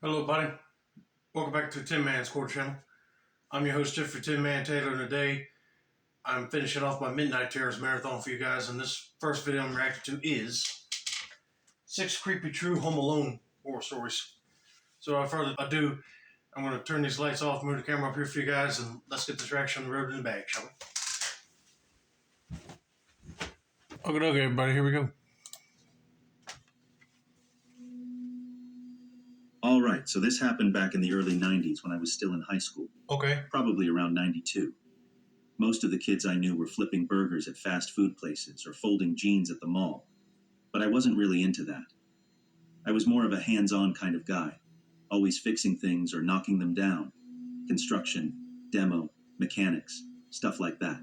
Hello, buddy. Welcome back to Tin Man Score Channel. I'm your host, Jeffrey Tin Man Taylor, and today I'm finishing off my Midnight Terrors marathon for you guys. And this first video I'm reacting to is 6 Creepy True Home Alone horror stories. So without further ado, I'm going to turn these lights off, move the camera up here for you guys, and let's get this reaction on the road in the bag, shall we? Okay, everybody, here we go. All right, so this happened back in the early 90s when I was still in high school. Okay. Probably around 92. Most of the kids I knew were flipping burgers at fast food places or folding jeans at the mall, but I wasn't really into that. I was more of a hands-on kind of guy, always fixing things or knocking them down. Construction, demo, mechanics, stuff like that.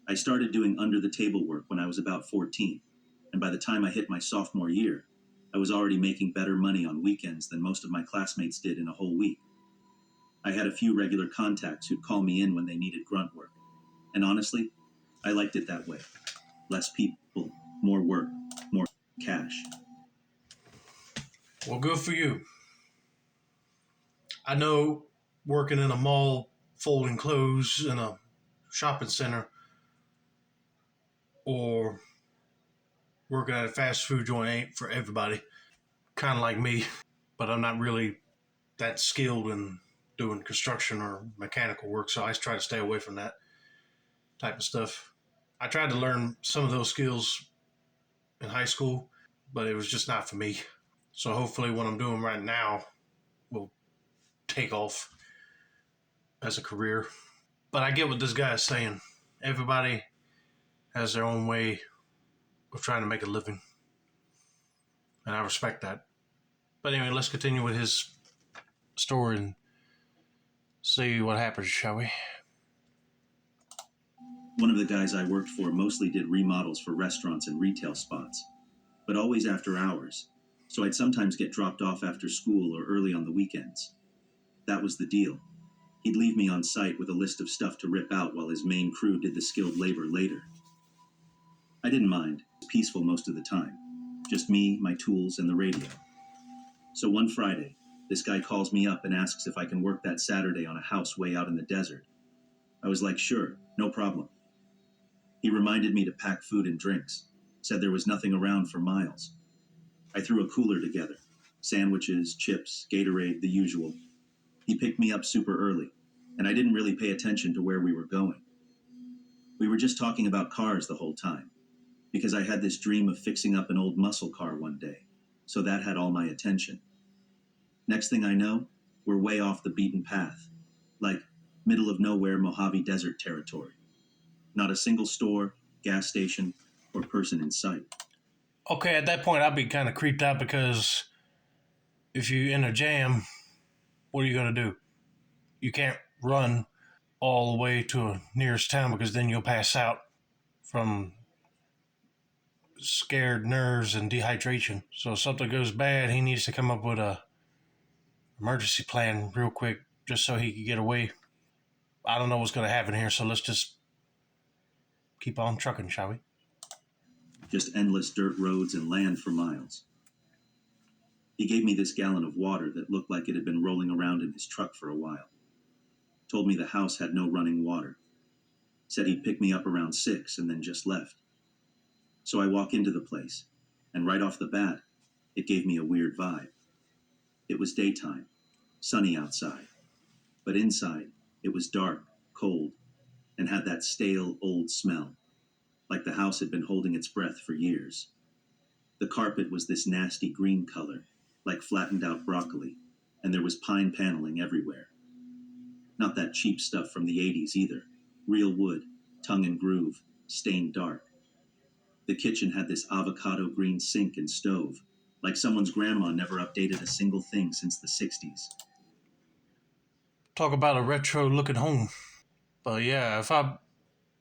I started doing under-the-table work when I was about 14, and by the time I hit my sophomore year, I was already making better money on weekends than most of my classmates did in a whole week. I had a few regular contacts who'd call me in when they needed grunt work. And honestly, I liked it that way. Less people, more work, more cash. Well, good for you. I know working in a mall, folding clothes in a shopping center, or working at a fast food joint ain't for everybody. Kind of like me, but I'm not really that skilled in doing construction or mechanical work, so I try to stay away from that type of stuff. I tried to learn some of those skills in high school, but it was just not for me. So hopefully what I'm doing right now will take off as a career. But I get what this guy is saying. Everybody has their own way of trying to make a living, and I respect that. But anyway, let's continue with his story and see what happens, shall we? One of the guys I worked for mostly did remodels for restaurants and retail spots, but always after hours, so I'd sometimes get dropped off after school or early on the weekends. That was the deal. He'd leave me on site with a list of stuff to rip out while his main crew did the skilled labor later. I didn't mind. It was peaceful most of the time. Just me, my tools, and the radio. So one Friday, this guy calls me up and asks if I can work that Saturday on a house way out in the desert. I was like, sure, no problem. He reminded me to pack food and drinks, said there was nothing around for miles. I threw a cooler together. Sandwiches, chips, Gatorade, the usual. He picked me up super early, and I didn't really pay attention to where we were going. We were just talking about cars the whole time, because I had this dream of fixing up an old muscle car one day, so that had all my attention. Next thing I know, we're way off the beaten path, like middle of nowhere Mojave Desert territory. Not a single store, gas station, or person in sight. Okay, at that point, I'd be kind of creeped out because if you're in a jam, what are you going to do? You can't run all the way to a nearest town because then you'll pass out from scared nerves and dehydration. So if something goes bad, he needs to come up with a emergency plan real quick just so he can get away. I don't know what's going to happen here, so let's just keep on trucking, shall we? Just endless dirt roads and land for miles. He gave me this gallon of water that looked like it had been rolling around in his truck for a while. Told me the house had no running water. Said he'd pick me up around 6 and then just left. So I walk into the place, and right off the bat, it gave me a weird vibe. It was daytime, sunny outside, but inside, it was dark, cold, and had that stale, old smell, like the house had been holding its breath for years. The carpet was this nasty green color, like flattened out broccoli, and there was pine paneling everywhere. Not that cheap stuff from the 80s either. Real wood, tongue and groove, stained dark. The kitchen had this avocado green sink and stove, like someone's grandma never updated a single thing since the 60s. Talk about a retro looking home. But yeah, if I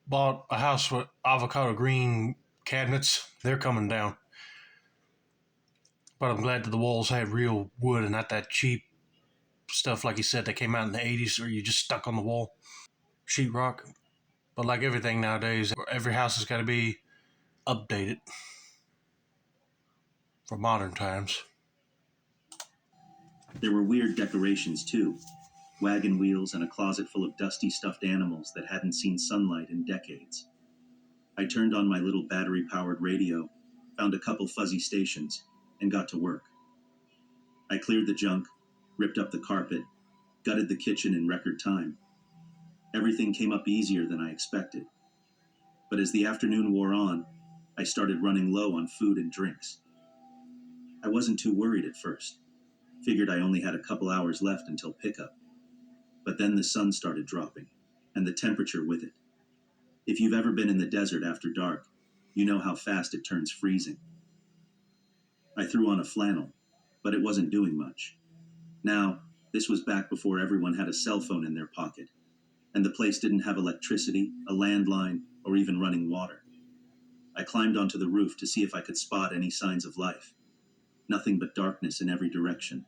bought a house with avocado green cabinets, they're coming down. But I'm glad that the walls had real wood and not that cheap stuff, like you said, that came out in the 80s where you just stuck on the wall. Sheetrock. But like everything nowadays, every house has got to be updated for modern times. There were weird decorations, too. Wagon wheels and a closet full of dusty stuffed animals that hadn't seen sunlight in decades. I turned on my little battery-powered radio, found a couple fuzzy stations, and got to work. I cleared the junk, ripped up the carpet, gutted the kitchen in record time. Everything came up easier than I expected. But as the afternoon wore on, I started running low on food and drinks. I wasn't too worried at first. Figured I only had a couple hours left until pickup. But then the sun started dropping, and the temperature with it. If you've ever been in the desert after dark, you know how fast it turns freezing. I threw on a flannel, but it wasn't doing much. Now, this was back before everyone had a cell phone in their pocket, and the place didn't have electricity, a landline, or even running water. I climbed onto the roof to see if I could spot any signs of life. Nothing but darkness in every direction.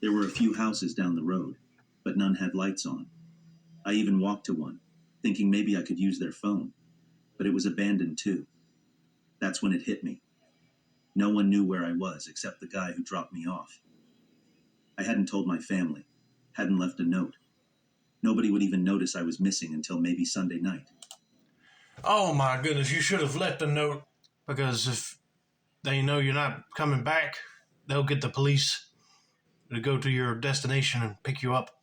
There were a few houses down the road, but none had lights on. I even walked to one, thinking maybe I could use their phone, but it was abandoned too. That's when it hit me. No one knew where I was except the guy who dropped me off. I hadn't told my family, hadn't left a note. Nobody would even notice I was missing until maybe Sunday night. Oh my goodness, you should have left a note, because if they know you're not coming back, they'll get the police to go to your destination and pick you up.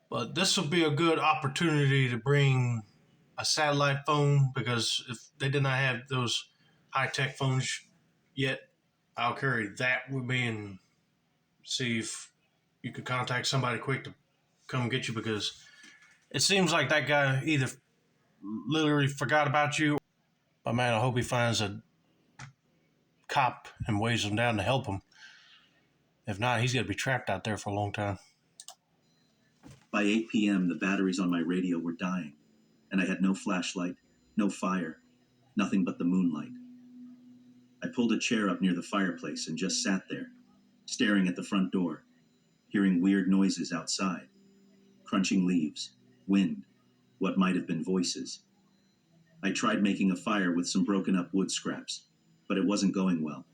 But this will be a good opportunity to bring a satellite phone, because if they did not have those high-tech phones yet, I'll carry that with me and see if you could contact somebody quick to come get you, because it seems like that guy either literally forgot about you, but man, I hope he finds a cop and weighs him down to help him. If not, he's going to be trapped out there for a long time. By 8 p.m., the batteries on my radio were dying, and I had no flashlight, no fire, nothing but the moonlight. I pulled a chair up near the fireplace and just sat there, staring at the front door, hearing weird noises outside, crunching leaves, wind, what might have been voices. I tried making a fire with some broken up wood scraps, but it wasn't going well.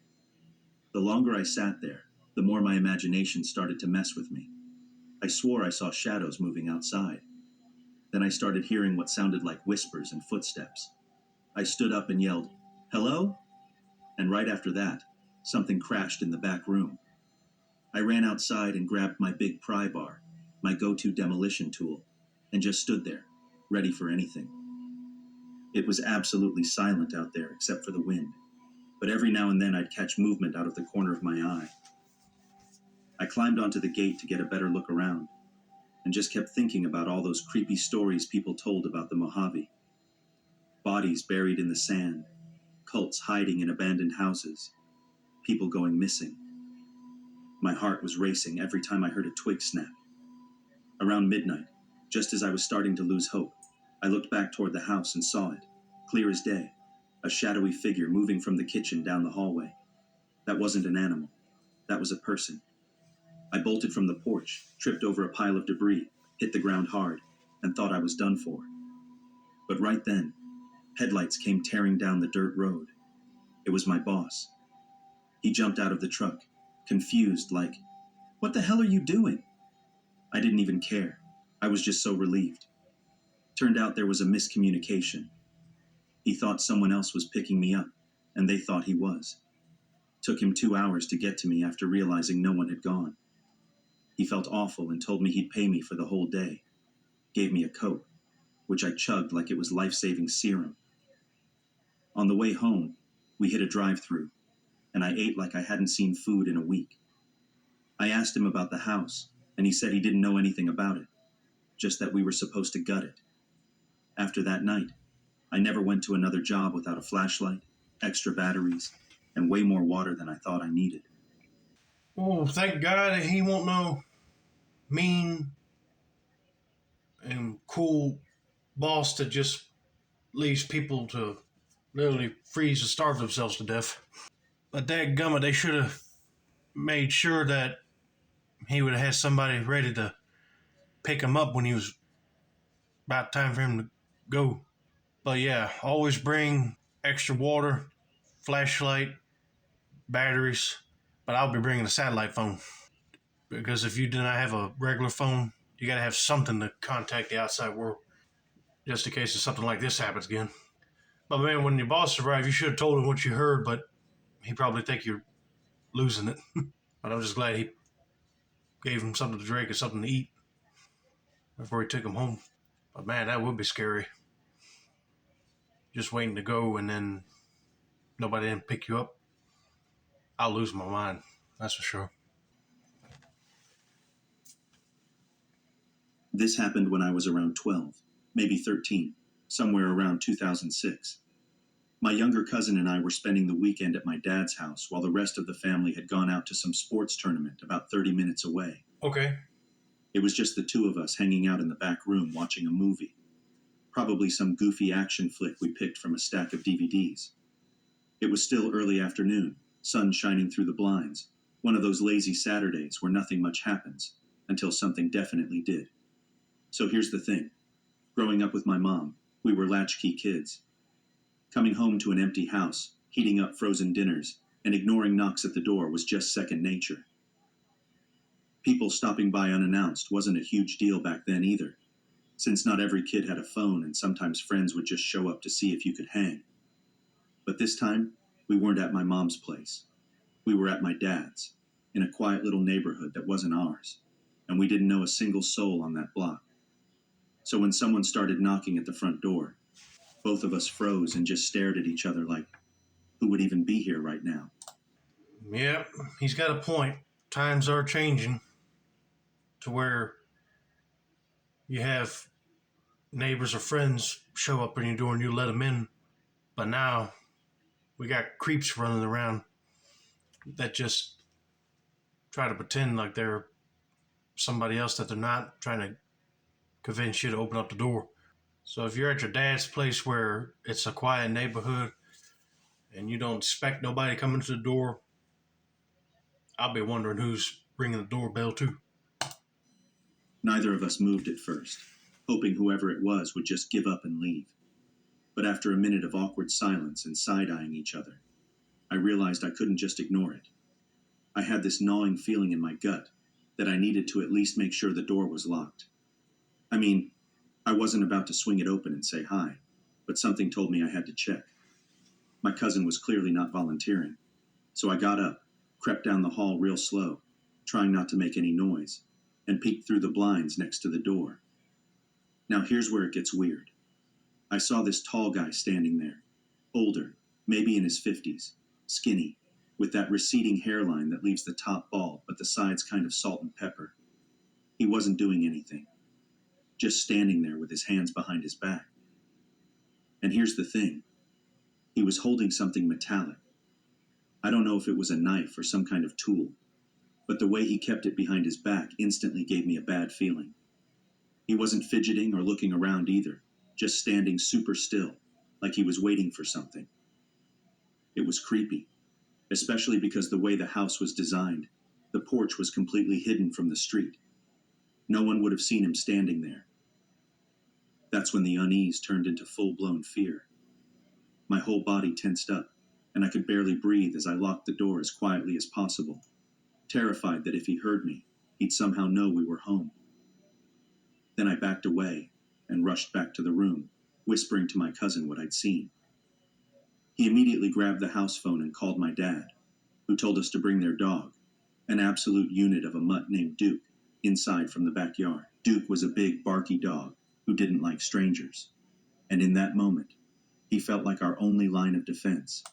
The longer I sat there, the more my imagination started to mess with me. I swore I saw shadows moving outside. Then I started hearing what sounded like whispers and footsteps. I stood up and yelled, "Hello?" And right after that, something crashed in the back room. I ran outside and grabbed my big pry bar, my go-to demolition tool, and just stood there, ready for anything. It was absolutely silent out there except for the wind, but every now and then I'd catch movement out of the corner of my eye. I climbed onto the gate to get a better look around, and just kept thinking about all those creepy stories people told about the Mojave. Bodies buried in the sand, cults hiding in abandoned houses, people going missing. My heart was racing every time I heard a twig snap. Around midnight, just as I was starting to lose hope, I looked back toward the house and saw it, clear as day, a shadowy figure moving from the kitchen down the hallway. That wasn't an animal. That was a person. I bolted from the porch, tripped over a pile of debris, hit the ground hard, and thought I was done for. But right then, headlights came tearing down the dirt road. It was my boss. He jumped out of the truck, confused, like, "What the hell are you doing?" I didn't even care. I was just so relieved. Turned out there was a miscommunication. He thought someone else was picking me up, and they thought he was. Took him 2 hours to get to me after realizing no one had gone. He felt awful and told me he'd pay me for the whole day. Gave me a Coke, which I chugged like it was life-saving serum. On the way home, we hit a drive-thru, and I ate like I hadn't seen food in a week. I asked him about the house, and he said he didn't know anything about it, just that we were supposed to gut it. After that night, I never went to another job without a flashlight, extra batteries, and way more water than I thought I needed. Oh, thank God he won't know mean and cool boss that just leaves people to literally freeze and starve themselves to death. But dadgummit, they should have made sure that he would have had somebody ready to pick him up when he was about time for him to go. But yeah, always bring extra water, flashlight, batteries, but I'll be bringing a satellite phone because if you do not have a regular phone, you got to have something to contact the outside world just in case if something like this happens again. But man, when your boss arrived, you should have told him what you heard, but he probably think you're losing it. But I'm just glad he gave him something to drink and something to eat before he took him home. But man, that would be scary. Just waiting to go and then nobody didn't pick you up. I'll lose my mind, that's for sure. This happened when I was around 12, maybe 13, somewhere around 2006. My younger cousin and I were spending the weekend at my dad's house while the rest of the family had gone out to some sports tournament about 30 minutes away. Okay. It was just the two of us hanging out in the back room watching a movie. Probably some goofy action flick we picked from a stack of DVDs. It was still early afternoon, sun shining through the blinds, one of those lazy Saturdays where nothing much happens, until something definitely did. So here's the thing. Growing up with my mom, we were latchkey kids. Coming home to an empty house, heating up frozen dinners, and ignoring knocks at the door was just second nature. People stopping by unannounced wasn't a huge deal back then either, since not every kid had a phone and sometimes friends would just show up to see if you could hang. But this time, we weren't at my mom's place. We were at my dad's, in a quiet little neighborhood that wasn't ours, and we didn't know a single soul on that block. So when someone started knocking at the front door, both of us froze and just stared at each other like, who would even be here right now? Yep, he's got a point. Times are changing to where you have neighbors or friends show up on your door and you let them in. But now we got creeps running around that just try to pretend like they're somebody else that they're not, trying to convince you to open up the door. So if you're at your dad's place where it's a quiet neighborhood and you don't expect nobody coming to the door, I'll be wondering who's ringing the doorbell too. Neither of us moved at first, hoping whoever it was would just give up and leave. But after a minute of awkward silence and side-eyeing each other, I realized I couldn't just ignore it. I had this gnawing feeling in my gut that I needed to at least make sure the door was locked. I mean, I wasn't about to swing it open and say hi, but something told me I had to check. My cousin was clearly not volunteering, so I got up, crept down the hall real slow, trying not to make any noise, and peeked through the blinds next to the door. Now here's where it gets weird. I saw this tall guy standing there, older, maybe in his 50s, skinny, with that receding hairline that leaves the top bald but the sides kind of salt and pepper. He wasn't doing anything, just standing there with his hands behind his back. And here's the thing. He was holding something metallic. I don't know if it was a knife or some kind of tool, but the way he kept it behind his back instantly gave me a bad feeling. He wasn't fidgeting or looking around either, just standing super still, like he was waiting for something. It was creepy, especially because the way the house was designed, the porch was completely hidden from the street. No one would have seen him standing there. That's when the unease turned into full-blown fear. My whole body tensed up, and I could barely breathe as I locked the door as quietly as possible, terrified that if he heard me, he'd somehow know we were home. Then I backed away and rushed back to the room, whispering to my cousin what I'd seen. He immediately grabbed the house phone and called my dad, who told us to bring their dog, an absolute unit of a mutt named Duke, inside from the backyard. Duke was a big, barky dog who didn't like strangers, and in that moment, he felt like our only line of defense.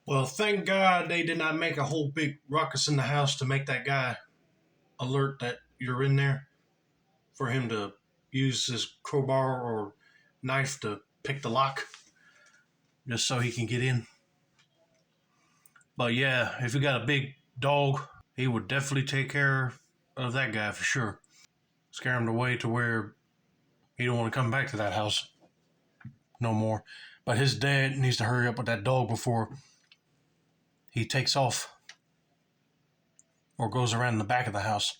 Well, thank God they did not make a whole big ruckus in the house to make that guy alert that you're in there, for him to use his crowbar or knife to pick the lock just so he can get in. But yeah, if you got a big dog, he would definitely take care of that guy for sure. Scare him away to where he don't want to come back to that house no more. But his dad needs to hurry up with that dog before he takes off or goes around the back of the house.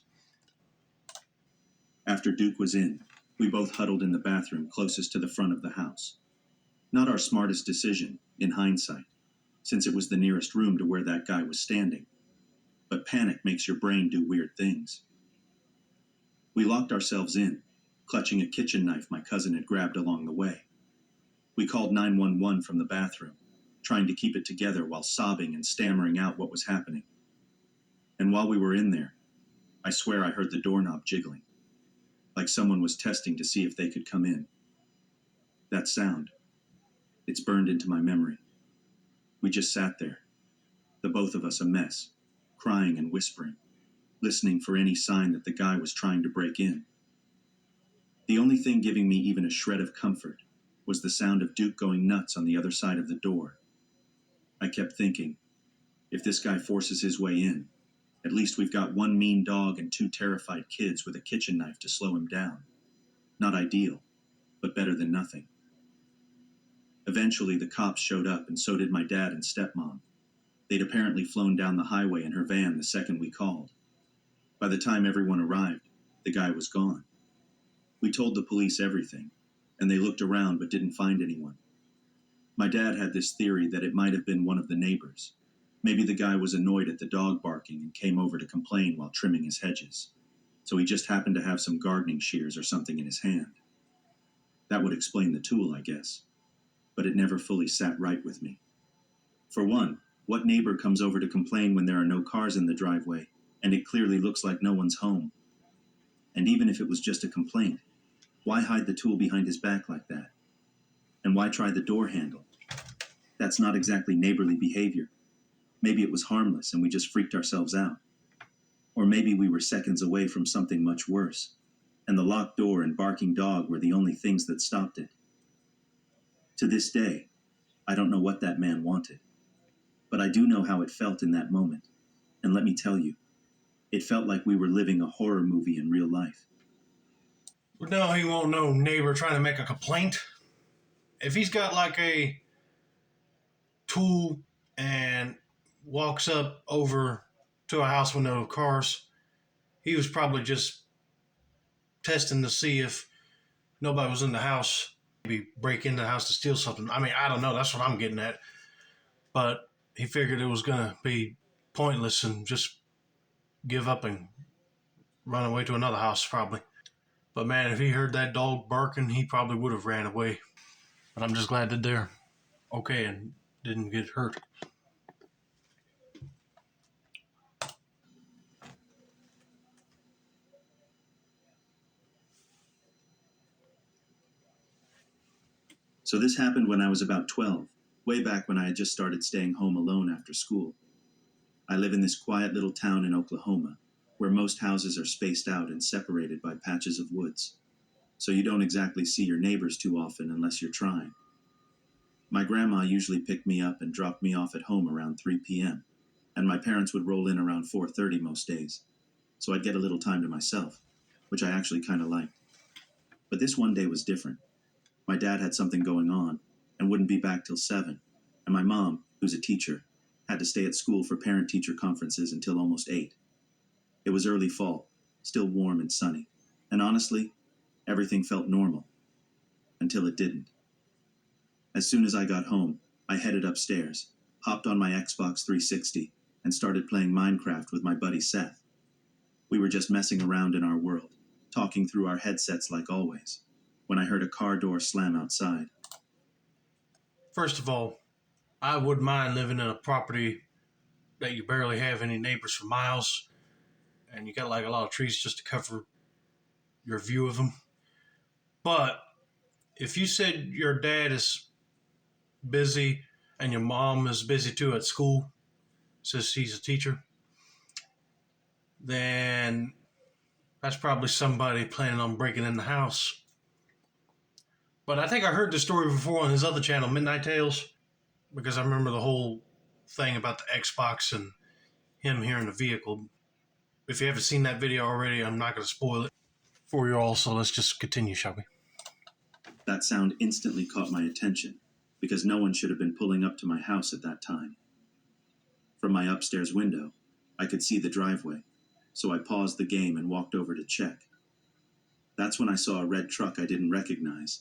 After Duke was in, we both huddled in the bathroom closest to the front of the house. Not our smartest decision, in hindsight, since it was the nearest room to where that guy was standing. but panic makes your brain do weird things. We locked ourselves in, clutching a kitchen knife my cousin had grabbed along the way. We called 911 from the bathroom, trying to keep it together while sobbing and stammering out what was happening. And while we were in there, I swear I heard the doorknob jiggling, like someone was testing to see if they could come in. That sound, it's burned into my memory. We just sat there, the both of us a mess, crying and whispering, listening for any sign that the guy was trying to break in. The only thing giving me even a shred of comfort was the sound of Duke going nuts on the other side of the door. I kept thinking, if this guy forces his way in, at least we've got one mean dog and two terrified kids with a kitchen knife to slow him down. Not ideal, but better than nothing. Eventually, the cops showed up, and so did my dad and stepmom. They'd apparently flown down the highway in her van the second we called. By the time everyone arrived, the guy was gone. We told the police everything, and they looked around but didn't find anyone. My dad had this theory that it might have been one of the neighbors. Maybe the guy was annoyed at the dog barking and came over to complain while trimming his hedges. So he just happened to have some gardening shears or something in his hand. That would explain the tool, I guess. But it never fully sat right with me. For one, what neighbor comes over to complain when there are no cars in the driveway and it clearly looks like no one's home? And even if it was just a complaint, why hide the tool behind his back like that? And why try the door handle? That's not exactly neighborly behavior. Maybe it was harmless and we just freaked ourselves out. Or maybe we were seconds away from something much worse, and the locked door and barking dog were the only things that stopped it. To this day, I don't know what that man wanted, but I do know how it felt in that moment. And let me tell you, it felt like we were living a horror movie in real life. No, he won't know neighbor trying to make a complaint. If he's got like a tool and walks up over to a house with no cars, he was probably just testing to see if nobody was in the house, maybe break into the house to steal something. I mean, I don't know. That's what I'm getting at. But he figured it was going to be pointless and just give up and run away to another house probably. But man, if he heard that dog barking, he probably would have ran away. But I'm just glad that they're okay and didn't get hurt. So this happened when I was about 12, way back when I had just started staying home alone after school. I live in this quiet little town in Oklahoma, where most houses are spaced out and separated by patches of woods. So you don't exactly see your neighbors too often unless you're trying. My grandma usually picked me up and dropped me off at home around 3 p.m., and my parents would roll in around 4:30 most days, so I'd get a little time to myself, which I actually kind of liked. But this one day was different. My dad had something going on and wouldn't be back till 7, and my mom, who's a teacher, had to stay at school for parent-teacher conferences until almost 8. It was early fall, still warm and sunny, and honestly, everything felt normal. Until it didn't. As soon as I got home, I headed upstairs, hopped on my Xbox 360, and started playing Minecraft with my buddy Seth. We were just messing around in our world, talking through our headsets like always, when I heard a car door slam outside. First of all, I wouldn't mind living in a property that you barely have any neighbors for miles, and you got like a lot of trees just to cover your view of them. But if you said your dad is busy and your mom is busy too at school, says she's a teacher, then that's probably somebody planning on breaking in the house. But I think I heard the story before on his other channel, Midnight Tales, because I remember the whole thing about the Xbox and him hearing the vehicle. If you haven't seen that video already, I'm not going to spoil it for you all, so let's just continue, shall we? That sound instantly caught my attention, because no one should have been pulling up to my house at that time. From my upstairs window, I could see the driveway, so I paused the game and walked over to check. That's when I saw a red truck I didn't recognize,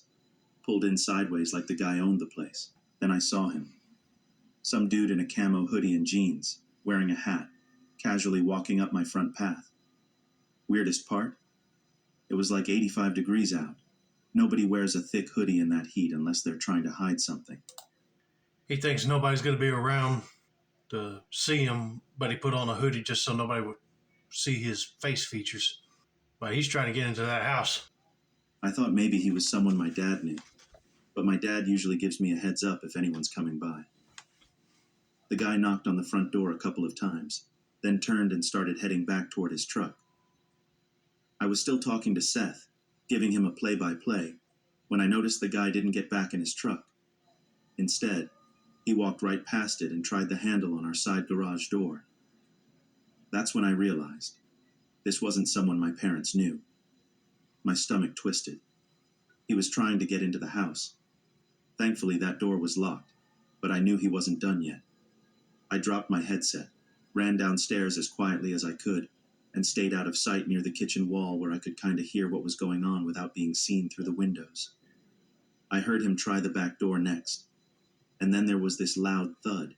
pulled in sideways like the guy owned the place. Then I saw him. Some dude in a camo hoodie and jeans, wearing a hat, casually walking up my front path. Weirdest part? It was like 85 degrees out. Nobody wears a thick hoodie in that heat unless they're trying to hide something. He thinks nobody's going to be around to see him, but he put on a hoodie just so nobody would see his face features. But he's trying to get into that house. I thought maybe he was someone my dad knew, but my dad usually gives me a heads up if anyone's coming by. The guy knocked on the front door a couple of times, then turned and started heading back toward his truck. I was still talking to Seth, giving him a play-by-play, when I noticed the guy didn't get back in his truck. Instead, he walked right past it and tried the handle on our side garage door. That's when I realized this wasn't someone my parents knew. My stomach twisted. He was trying to get into the house. Thankfully, that door was locked, but I knew he wasn't done yet. I dropped my headset, ran downstairs as quietly as I could, and stayed out of sight near the kitchen wall where I could kind of hear what was going on without being seen through the windows. I heard him try the back door next, and then there was this loud thud,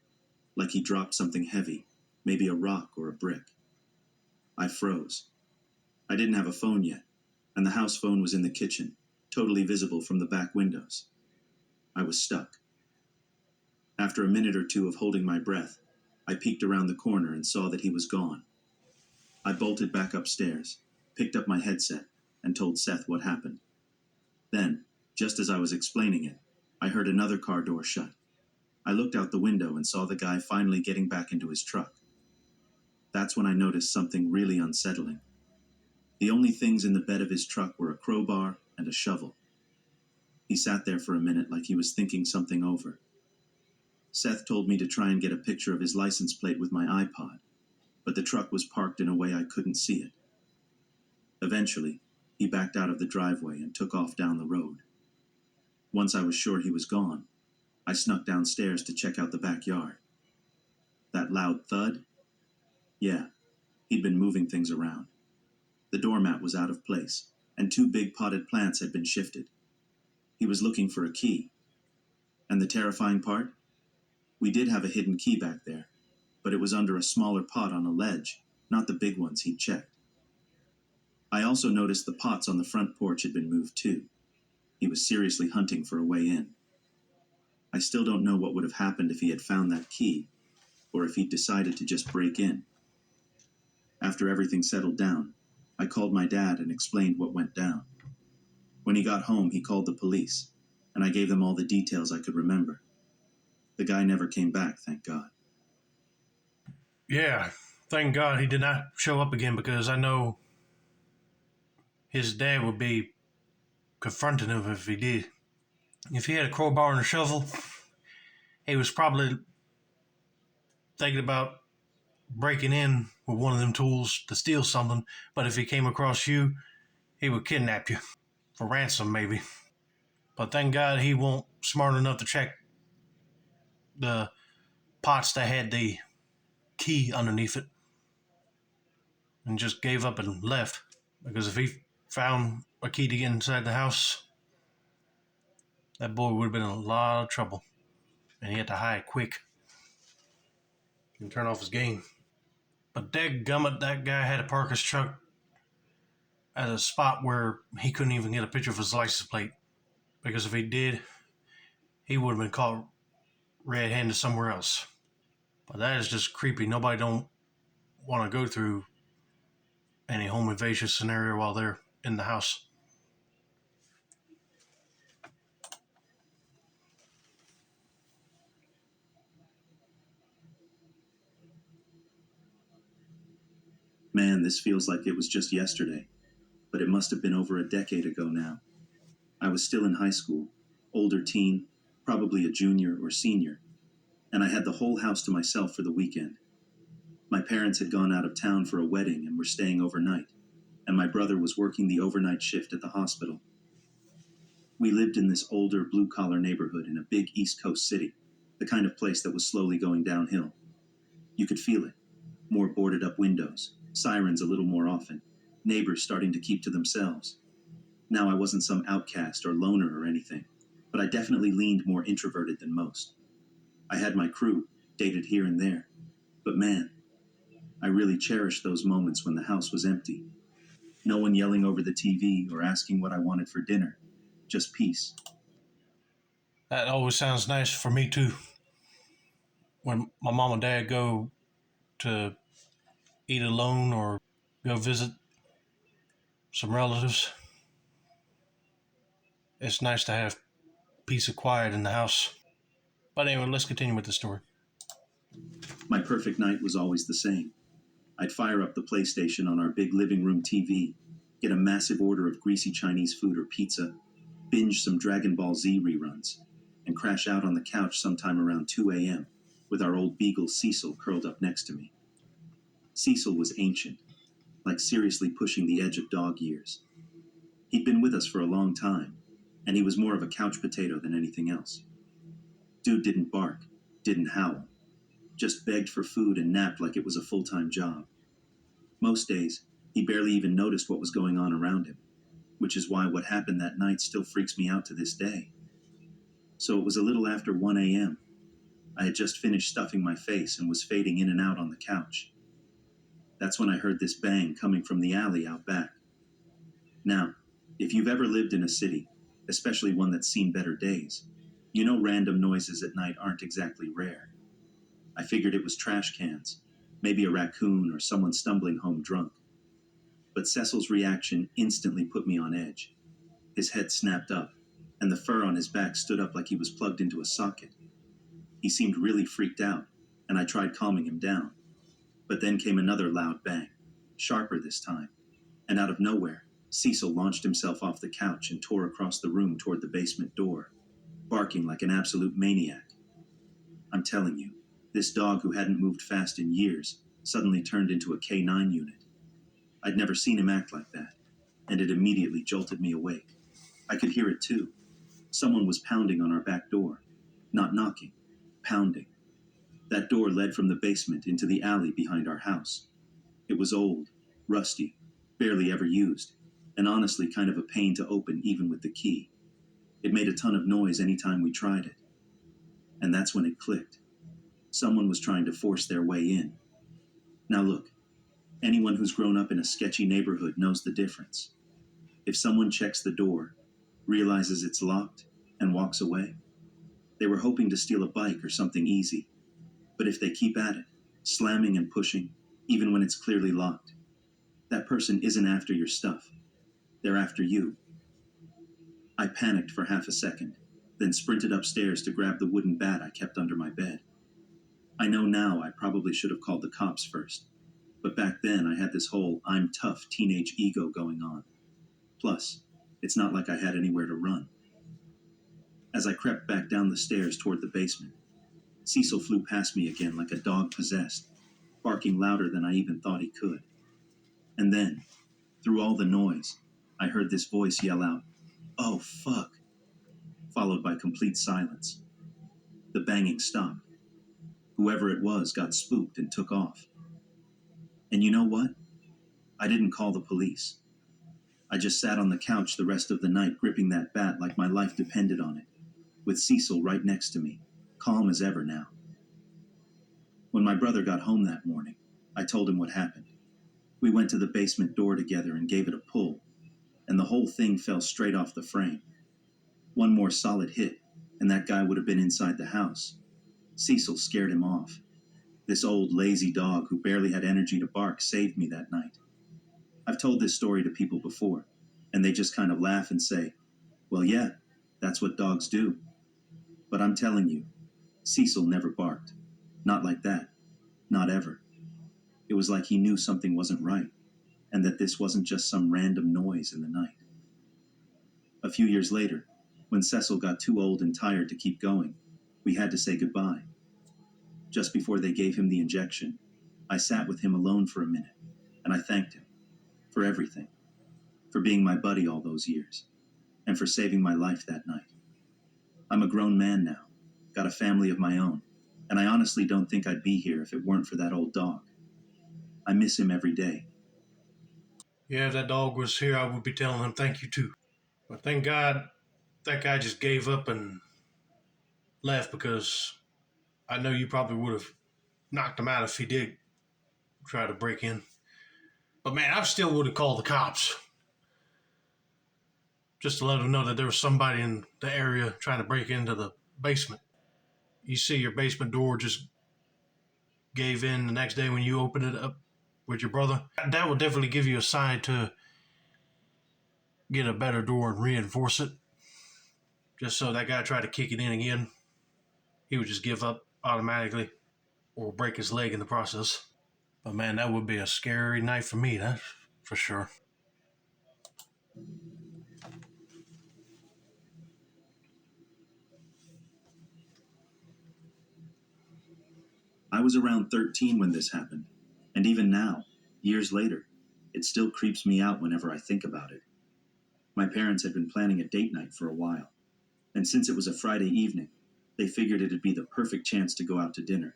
like he dropped something heavy, maybe a rock or a brick. I froze. I didn't have a phone yet, and the house phone was in the kitchen, totally visible from the back windows. I was stuck. After a minute or two of holding my breath, I peeked around the corner and saw that he was gone. I bolted back upstairs, picked up my headset, and told Seth what happened. Then, just as I was explaining it, I heard another car door shut. I looked out the window and saw the guy finally getting back into his truck. That's when I noticed something really unsettling. The only things in the bed of his truck were a crowbar and a shovel. He sat there for a minute like he was thinking something over. Seth told me to try and get a picture of his license plate with my iPod, but the truck was parked in a way I couldn't see it. Eventually, he backed out of the driveway and took off down the road. Once I was sure he was gone, I snuck downstairs to check out the backyard. That loud thud? Yeah, he'd been moving things around. The doormat was out of place, and 2 big potted plants had been shifted. He was looking for a key. And the terrifying part? We did have a hidden key back there, but it was under a smaller pot on a ledge, not the big ones he'd checked. I also noticed the pots on the front porch had been moved too. He was seriously hunting for a way in. I still don't know what would have happened if he had found that key, or if he'd decided to just break in. After everything settled down, I called my dad and explained what went down. When he got home, he called the police, and I gave them all the details I could remember. The guy never came back, thank God. Yeah, thank God he did not show up again, because I know his dad would be confronting him if he did. If he had a crowbar and a shovel, he was probably thinking about breaking in with one of them tools to steal something, but if he came across you, he would kidnap you for ransom maybe. But thank God he won't smart enough to check the pots that had the key underneath it and just gave up and left. Because if he found a key to get inside the house, that boy would have been in a lot of trouble. And he had to hide quick and turn off his game. But dadgummit, that guy had to park his truck at a spot where he couldn't even get a picture of his license plate. Because if he did, he would have been caught red-handed somewhere else. But that is just creepy. Nobody don't want to go through any home invasion scenario while they're in the house. Man, this feels like it was just yesterday, but it must have been over a decade ago now. I was still in high school, older teen, probably a junior or senior, and I had the whole house to myself for the weekend. My parents had gone out of town for a wedding and were staying overnight, and my brother was working the overnight shift at the hospital. We lived in this older blue-collar neighborhood in a big East Coast city, the kind of place that was slowly going downhill. You could feel it. More boarded-up windows, sirens a little more often, neighbors starting to keep to themselves. Now I wasn't some outcast or loner or anything, but I definitely leaned more introverted than most. I had my crew, dated here and there, but man, I really cherished those moments when the house was empty. No one yelling over the TV or asking what I wanted for dinner. Just peace. That always sounds nice for me too. When my mom and dad go to eat alone or go visit some relatives, it's nice to have peace and quiet in the house. But anyway, let's continue with the story. My perfect night was always the same. I'd fire up the PlayStation on our big living room TV, get a massive order of greasy Chinese food or pizza, binge some Dragon Ball Z reruns, and crash out on the couch sometime around 2 a.m. with our old beagle Cecil curled up next to me. Cecil was ancient, like seriously pushing the edge of dog years. He'd been with us for a long time, and he was more of a couch potato than anything else. Dude didn't bark, didn't howl, just begged for food and napped like it was a full-time job. Most days, he barely even noticed what was going on around him, which is why what happened that night still freaks me out to this day. So it was a little after 1 a.m. I had just finished stuffing my face and was fading in and out on the couch. That's when I heard this bang coming from the alley out back. Now, if you've ever lived in a city, especially one that's seen better days, you know random noises at night aren't exactly rare. I figured it was trash cans, maybe a raccoon or someone stumbling home drunk. But Cecil's reaction instantly put me on edge. His head snapped up, and the fur on his back stood up like he was plugged into a socket. He seemed really freaked out, and I tried calming him down. But then came another loud bang, sharper this time, and out of nowhere, Cecil launched himself off the couch and tore across the room toward the basement door, barking like an absolute maniac. I'm telling you, this dog who hadn't moved fast in years suddenly turned into a K9 unit. I'd never seen him act like that, and it immediately jolted me awake. I could hear it too. Someone was pounding on our back door. Not knocking, pounding. That door led from the basement into the alley behind our house. It was old, rusty, barely ever used, and honestly kind of a pain to open even with the key. It made a ton of noise any time we tried it. And that's when it clicked. Someone was trying to force their way in. Now look, anyone who's grown up in a sketchy neighborhood knows the difference. If someone checks the door, realizes it's locked, and walks away, they were hoping to steal a bike or something easy. But if they keep at it, slamming and pushing, even when it's clearly locked, that person isn't after your stuff. They're after you. I panicked for half a second, then sprinted upstairs to grab the wooden bat I kept under my bed. I know now I probably should have called the cops first, but back then I had this whole I'm tough teenage ego going on. Plus, it's not like I had anywhere to run. As I crept back down the stairs toward the basement, Cecil flew past me again like a dog possessed, barking louder than I even thought he could. And then, through all the noise, I heard this voice yell out, "Oh, fuck," followed by complete silence. The banging stopped. Whoever it was got spooked and took off. And you know what? I didn't call the police. I just sat on the couch the rest of the night gripping that bat like my life depended on it, with Cecil right next to me, calm as ever now. When my brother got home that morning, I told him what happened. We went to the basement door together and gave it a pull, and the whole thing fell straight off the frame. One more solid hit, and that guy would have been inside the house. Cecil scared him off. This old lazy dog who barely had energy to bark saved me that night. I've told this story to people before, and they just kind of laugh and say, well, yeah, that's what dogs do. But I'm telling you, Cecil never barked. Not like that. Not ever. It was like he knew something wasn't right, and that this wasn't just some random noise in the night. A few years later, when Cecil got too old and tired to keep going, we had to say goodbye. Just before they gave him the injection, I sat with him alone for a minute, and I thanked him for everything, for being my buddy all those years, and for saving my life that night. I'm a grown man now, got a family of my own, and I honestly don't think I'd be here if it weren't for that old dog. I miss him every day. Yeah, if that dog was here, I would be telling him thank you too. But thank God that guy just gave up and left, because I know you probably would have knocked him out if he did try to break in. But man, I still would have called the cops just to let them know that there was somebody in the area trying to break into the basement. You see your basement door just gave in the next day when you opened it up with your brother. That will definitely give you a sign to get a better door and reinforce it. Just so that guy tried to kick it in again, he would just give up automatically or break his leg in the process. But man, that would be a scary night for me, that's for sure. I was around 13 when this happened, and even now, years later, it still creeps me out whenever I think about it. My parents had been planning a date night for a while, and since it was a Friday evening, they figured it'd be the perfect chance to go out to dinner.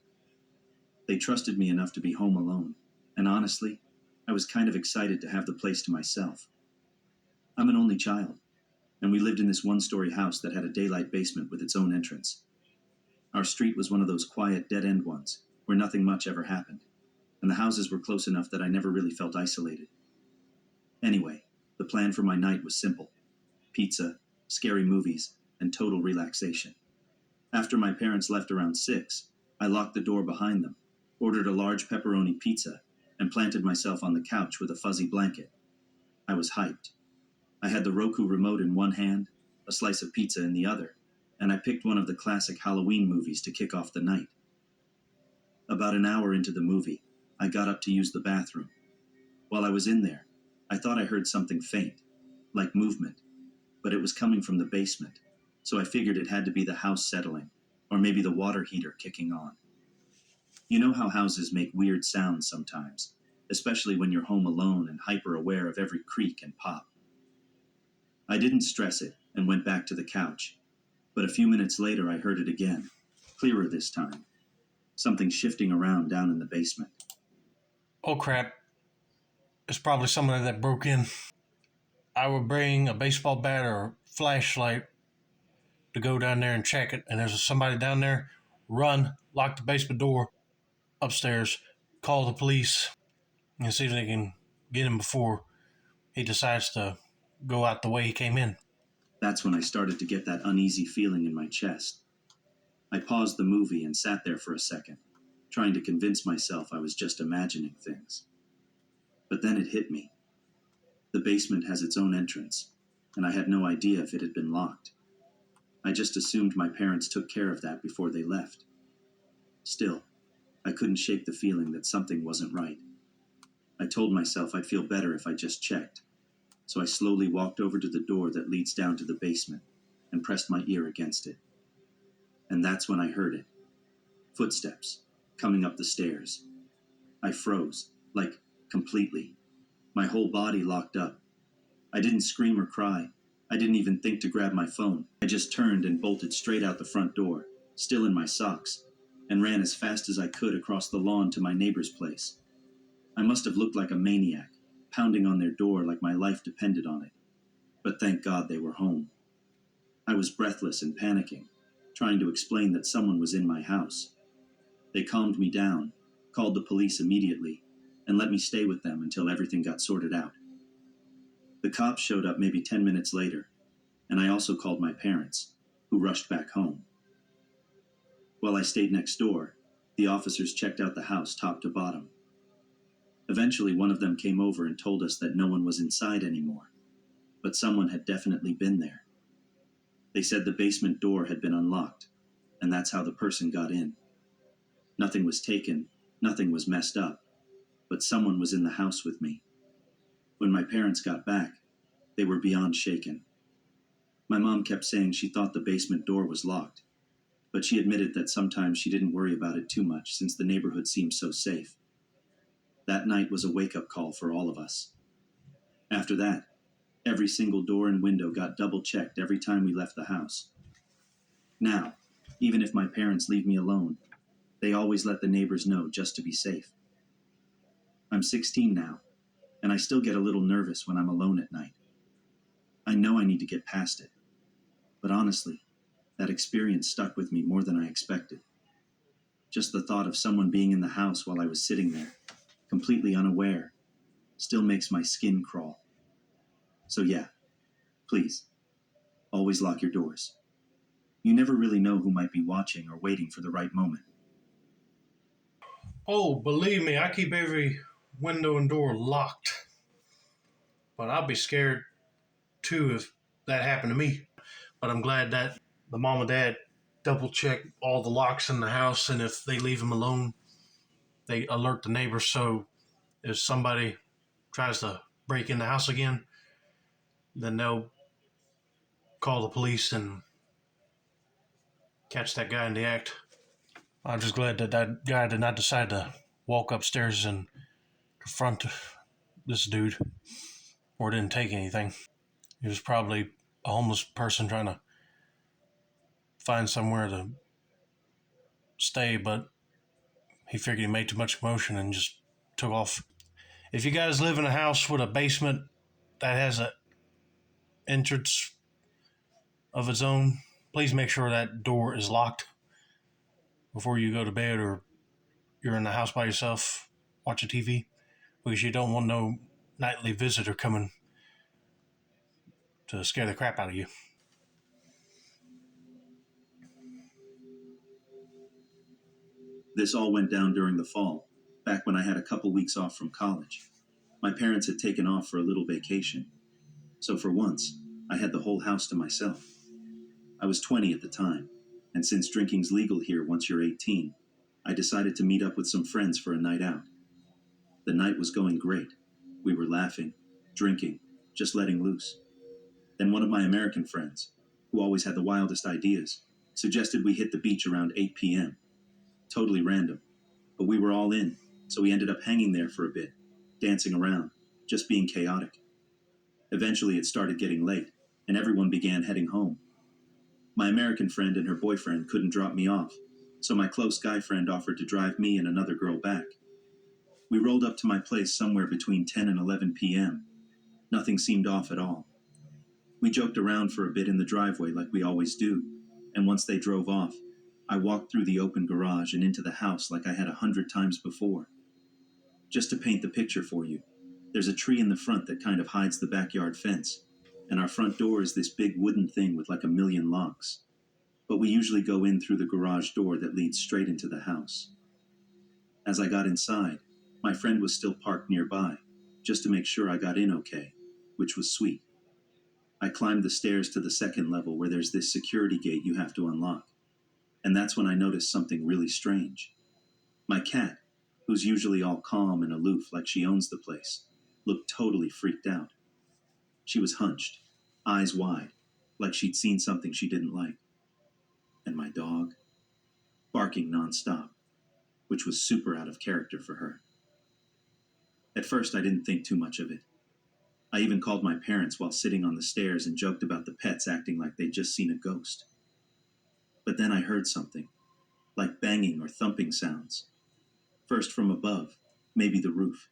They trusted me enough to be home alone, and honestly, I was kind of excited to have the place to myself. I'm an only child, and we lived in this one-story house that had a daylight basement with its own entrance. Our street was one of those quiet, dead-end ones, where nothing much ever happened, and the houses were close enough that I never really felt isolated. Anyway, the plan for my night was simple: pizza, scary movies, and total relaxation. After my parents left around 6, I locked the door behind them, ordered a large pepperoni pizza, and planted myself on the couch with a fuzzy blanket. I was hyped. I had the Roku remote in one hand, a slice of pizza in the other, and I picked one of the classic Halloween movies to kick off the night. About an hour into the movie, I got up to use the bathroom. While I was in there, I thought I heard something faint, like movement, but it was coming from the basement, so I figured it had to be the house settling, or maybe the water heater kicking on. You know how houses make weird sounds sometimes, especially when you're home alone and hyper aware of every creak and pop. I didn't stress it and went back to the couch, but a few minutes later I heard it again, clearer this time. Something shifting around down in the basement. Oh crap, it's probably somebody that broke in. I would bring a baseball bat or a flashlight to go down there and check it, and there's somebody down there, run, lock the basement door upstairs, call the police, and see if they can get him before he decides to go out the way he came in. That's when I started to get that uneasy feeling in my chest. I paused the movie and sat there for a second, trying to convince myself I was just imagining things. But then it hit me. The basement has its own entrance, and I had no idea if it had been locked. I just assumed my parents took care of that before they left. Still, I couldn't shake the feeling that something wasn't right. I told myself I'd feel better if I just checked, so I slowly walked over to the door that leads down to the basement and pressed my ear against it. And that's when I heard it. Footsteps, coming up the stairs. I froze, like, completely. My whole body locked up. I didn't scream or cry. I didn't even think to grab my phone. I just turned and bolted straight out the front door, still in my socks, and ran as fast as I could across the lawn to my neighbor's place. I must have looked like a maniac, pounding on their door like my life depended on it. But thank God they were home. I was breathless and panicking, trying to explain that someone was in my house. They calmed me down, called the police immediately, and let me stay with them until everything got sorted out. The cops showed up maybe 10 minutes later, and I also called my parents, who rushed back home. While I stayed next door, the officers checked out the house top to bottom. Eventually, one of them came over and told us that no one was inside anymore, but someone had definitely been there. They said the basement door had been unlocked, and that's how the person got in. Nothing was taken, nothing was messed up, but someone was in the house with me. When my parents got back, they were beyond shaken. My mom kept saying she thought the basement door was locked, but she admitted that sometimes she didn't worry about it too much since the neighborhood seemed so safe. That night was a wake-up call for all of us. After that, every single door and window got double-checked every time we left the house. Now, even if my parents leave me alone, they always let the neighbors know just to be safe. I'm 16 now, and I still get a little nervous when I'm alone at night. I know I need to get past it, but honestly, that experience stuck with me more than I expected. Just the thought of someone being in the house while I was sitting there completely unaware, still makes my skin crawl. So yeah, please, always lock your doors. You never really know who might be watching or waiting for the right moment. Oh, believe me, I keep every window and door locked. But I'll be scared too if that happened to me. But I'm glad that the mom and dad double check all the locks in the house, and if they leave them alone, they alert the neighbors. So if somebody tries to break in the house again, then they'll call the police and catch that guy in the act. I'm just glad that that guy did not decide to walk upstairs and confront this dude or didn't take anything. He was probably a homeless person trying to find somewhere to stay, but he figured he made too much commotion and just took off. If you guys live in a house with a basement that has an entrance of its own, please make sure that door is locked before you go to bed, or you're in the house by yourself watching TV, because you don't want no nightly visitor coming to scare the crap out of you. This all went down during the fall, back when I had a couple weeks off from college. My parents had taken off for a little vacation, so for once, I had the whole house to myself. I was 20 at the time, and since drinking's legal here once you're 18, I decided to meet up with some friends for a night out. The night was going great. We were laughing, drinking, just letting loose. Then one of my American friends, who always had the wildest ideas, suggested we hit the beach around 8 p.m. Totally random, but we were all in, so we ended up hanging there for a bit, dancing around, just being chaotic. Eventually it started getting late, and everyone began heading home. My American friend and her boyfriend couldn't drop me off, so my close guy friend offered to drive me and another girl back. We rolled up to my place somewhere between 10 and 11 p.m. Nothing seemed off at all. We joked around for a bit in the driveway like we always do, and once they drove off, I walked through the open garage and into the house like I had 100 times before. Just to paint the picture for you, there's a tree in the front that kind of hides the backyard fence, and our front door is this big wooden thing with like a million locks. But we usually go in through the garage door that leads straight into the house. As I got inside, my friend was still parked nearby, just to make sure I got in okay, which was sweet. I climbed the stairs to the second level where there's this security gate you have to unlock. And that's when I noticed something really strange. My cat, who's usually all calm and aloof like she owns the place, looked totally freaked out. She was hunched, eyes wide, like she'd seen something she didn't like. And my dog, barking nonstop, which was super out of character for her. At first, I didn't think too much of it. I even called my parents while sitting on the stairs and joked about the pets acting like they'd just seen a ghost. But then I heard something, like banging or thumping sounds. First from above, maybe the roof.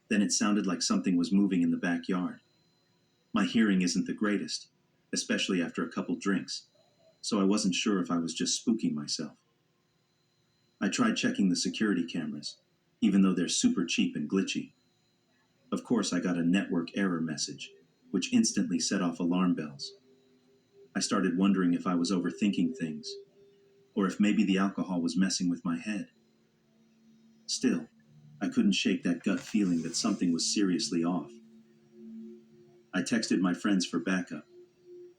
Then it sounded like something was moving in the backyard. My hearing isn't the greatest, especially after a couple drinks, so I wasn't sure if I was just spooking myself. I tried checking the security cameras, even though they're super cheap and glitchy. Of course, I got a network error message, which instantly set off alarm bells. I started wondering if I was overthinking things, or if maybe the alcohol was messing with my head. Still, I couldn't shake that gut feeling that something was seriously off. I texted my friends for backup,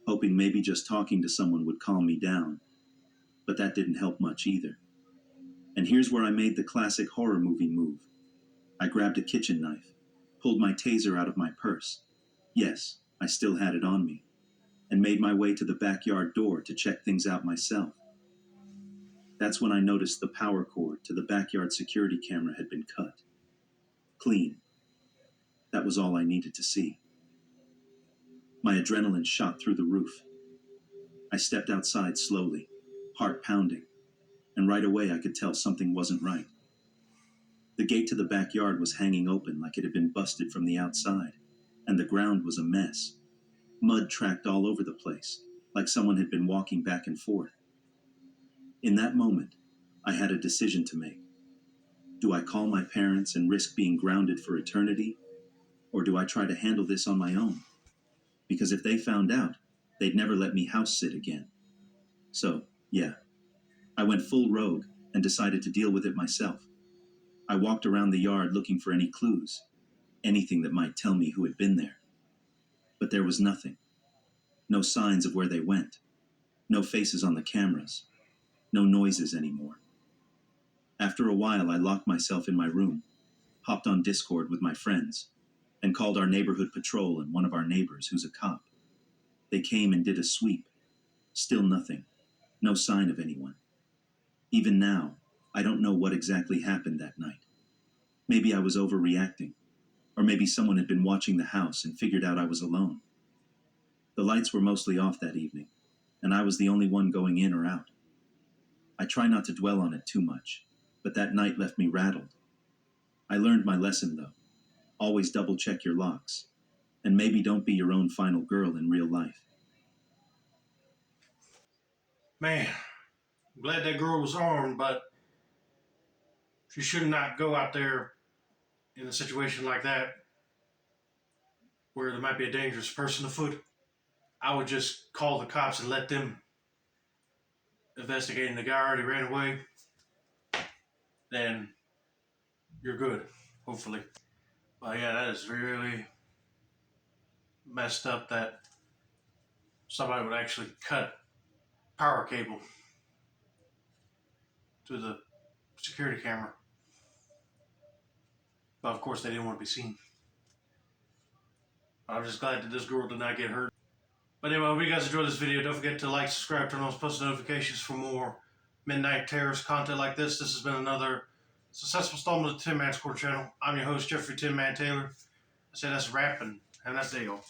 hoping maybe just talking to someone would calm me down, but that didn't help much either. And here's where I made the classic horror movie move. I grabbed a kitchen knife, pulled my taser out of my purse. Yes, I still had it on me, and made my way to the backyard door to check things out myself. That's when I noticed the power cord to the backyard security camera had been cut. Clean. That was all I needed to see. My adrenaline shot through the roof. I stepped outside slowly, heart pounding, and right away I could tell something wasn't right. The gate to the backyard was hanging open like it had been busted from the outside, and the ground was a mess. Mud tracked all over the place, like someone had been walking back and forth. In that moment, I had a decision to make. Do I call my parents and risk being grounded for eternity? Or do I try to handle this on my own? Because if they found out, they'd never let me house sit again. So, yeah, I went full rogue and decided to deal with it myself. I walked around the yard looking for any clues, anything that might tell me who had been there. But there was nothing. No signs of where they went. No faces on the cameras. No noises anymore. After a while, I locked myself in my room, hopped on Discord with my friends, and called our neighborhood patrol and one of our neighbors who's a cop. They came and did a sweep. Still nothing. No sign of anyone. Even now, I don't know what exactly happened that night. Maybe I was overreacting, or maybe someone had been watching the house and figured out I was alone. The lights were mostly off that evening, and I was the only one going in or out. I try not to dwell on it too much, but that night left me rattled. I learned my lesson, though. Always double check your locks, and maybe don't be your own final girl in real life. Man, I'm glad that girl was armed, but she should not go out there in a situation like that where there might be a dangerous person afoot. I would just call the cops and let them investigate. And the guy already ran away. Then you're good, hopefully. But yeah, that is really messed up that somebody would actually cut power cable to the security camera. But of course, they didn't want to be seen. I'm just glad that this girl did not get hurt. But anyway, I hope you guys enjoyed this video. Don't forget to like, subscribe, turn on post notifications for more Midnight Terrors content like this. This has been another successful installment of the Tin Man Score channel. I'm your host, Jeffrey Tin Man Taylor. I say that's a wrap, and have a nice day, y'all.